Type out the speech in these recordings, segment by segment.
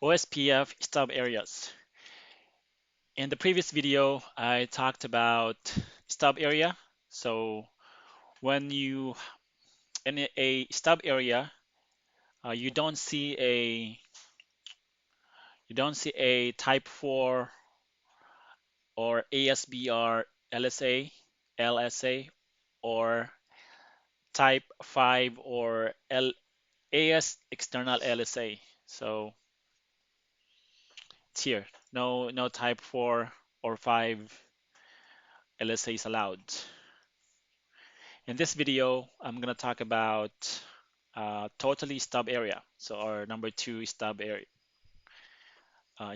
OSPF stub areas. In the previous video, I talked about stub area. So when you in a stub area, you don't see a type 4 or ASBR LSA or type 5 or AS external LSA. So it's here. No type 4 or 5 LSA is allowed. In this video, I'm gonna talk about totally stub area. So our number 2 stub area.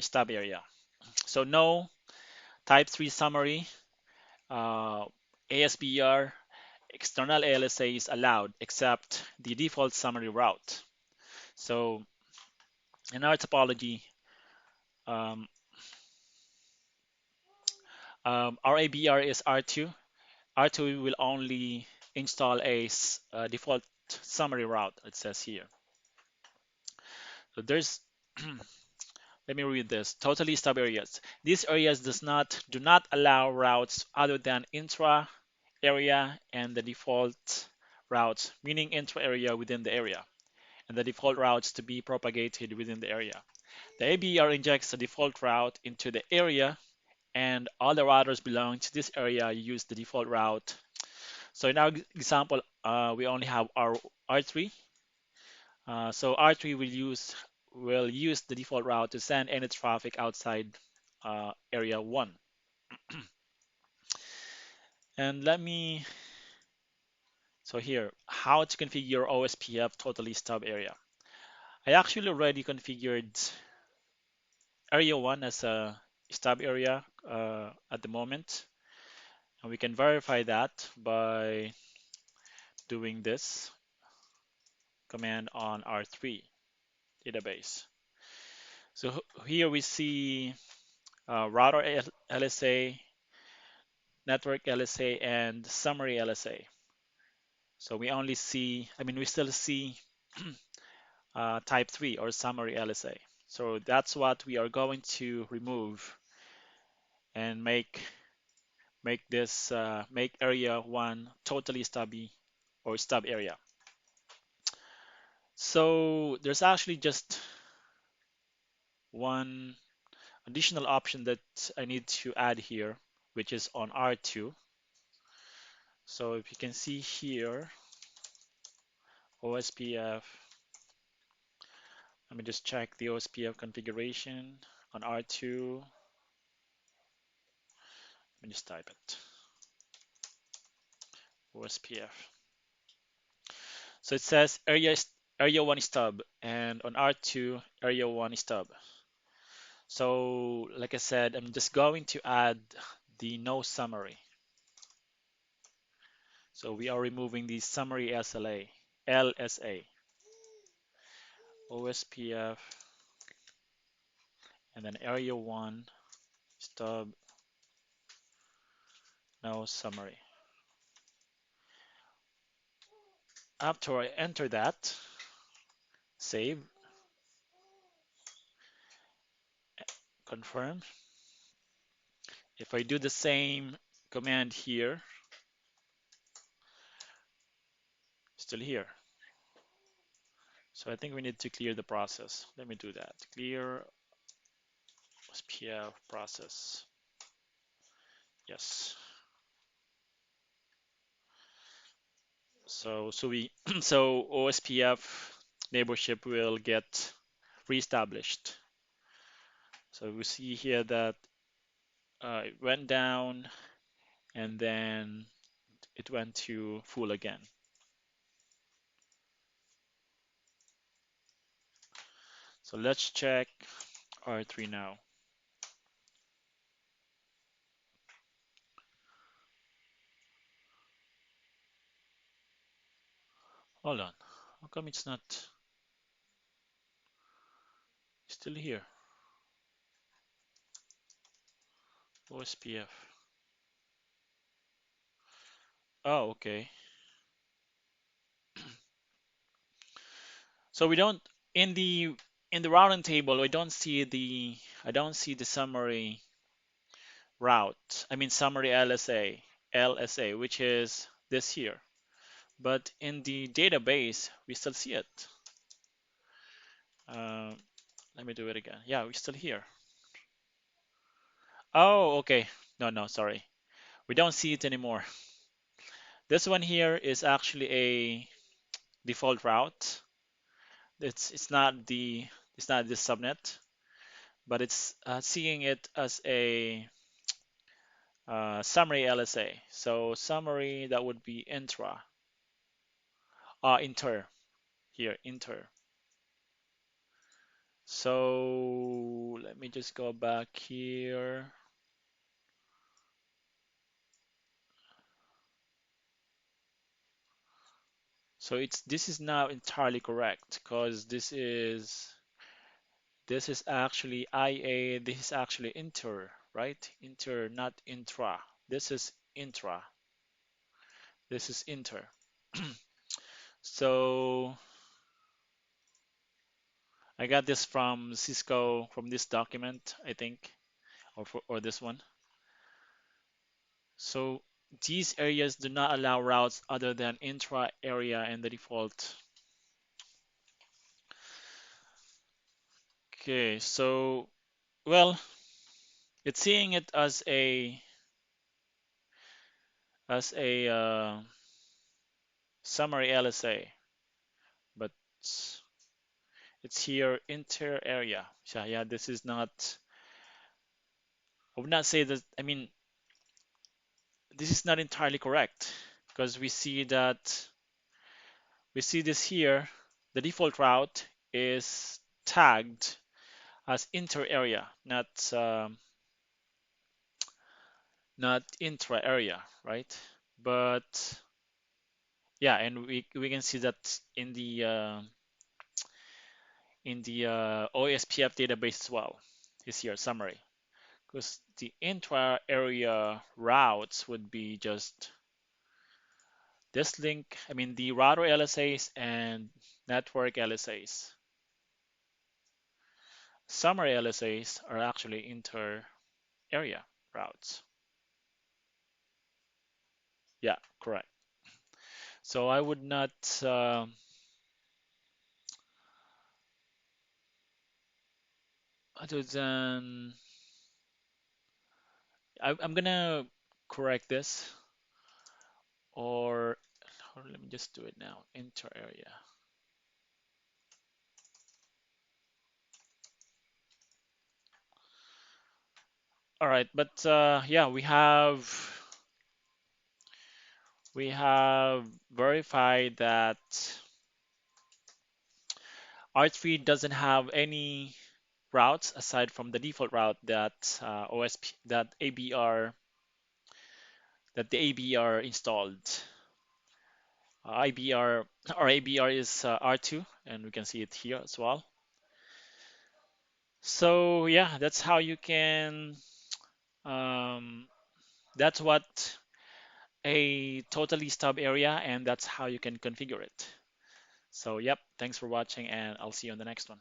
Stub area. So no type 3 summary, ASBR, external LSA is allowed except the default summary route. So in our topology, um, our ABR is R2. R2 will only install a default summary route, it says here. So there's let me read this. Totally stub areas. These areas do not allow routes other than intra-area and the default routes, meaning intra-area within the area, and the default routes to be propagated within the area. The ABR injects the default route into the area, and all the routers belonging to this area use the default route. So in our example, we only have our R3. So R3 will use the default route to send any traffic outside area 1. And so here, how to configure OSPF totally stub area. I actually already configured area 1 as a stub area at the moment. And we can verify that by doing this command on R3 database. So here we see router LSA, network LSA, and summary LSA. So we still see type 3 or summary LSA. So that's what we are going to remove and make area 1 totally stubby or stub area. So there's actually just one additional option that I need to add here, which is on R2. So if you can see here, OSPF, let me just check the OSPF configuration on R2. Let me just type it, OSPF. So it says area 1 stub, and on R2, area 1 stub. So like I said, I'm just going to add the no summary. So we are removing the summary LSA, OSPF, and then area 1 stub, no summary. After I enter that, save, confirm. If I do the same command here, still here. So I think we need to clear the process. Let me do that. Clear OSPF process. Yes. So OSPF neighborship will get reestablished. So we see here that it went down and then it went to full again. So let's check R3 now. Hold on, how come it's not still here? OSPF. Oh, okay. So we don't in the in the routing table, I don't see the summary route. I mean summary LSA, which is this here. But in the database, we still see it. Uh, Let me do it again. Yeah, we're still here. Oh, okay. No, sorry. We don't see it anymore. This one here is actually a default route. It's not this subnet, but it's seeing it as a summary LSA. So summary, that would be inter here, inter. So let me just go back here. So this is now entirely correct because this is actually IA, this is actually inter, right? Inter, not intra. This is intra. This is inter. So I got this from Cisco from this document, I think, or this one. So these areas do not allow routes other than intra-area and the default. Okay, so well, it's seeing it as a summary LSA, but it's here inter-area. So yeah, this is not. I would not say that. I mean, this is not entirely correct because we see this here. The default route is tagged as inter-area, not intra-area, right? But yeah, and we can see that in the OSPF database as well. Is here summary because the intra-area routes would be just this link. I mean the router LSAs and network LSAs. Summary LSAs are actually inter-area routes. Yeah, correct. So I would not. Other than I'm gonna correct this, or let me just do it now. Inter area. All right, but yeah, we have verified that R3 doesn't have any routes aside from the default route that OSP that ABR that the ABR installed. IBR or ABR is R2, and we can see it here as well. So yeah, that's how you can. Um, that's what a totally stub area, and that's how you can configure it. So yep, thanks for watching, and I'll see you on the next one.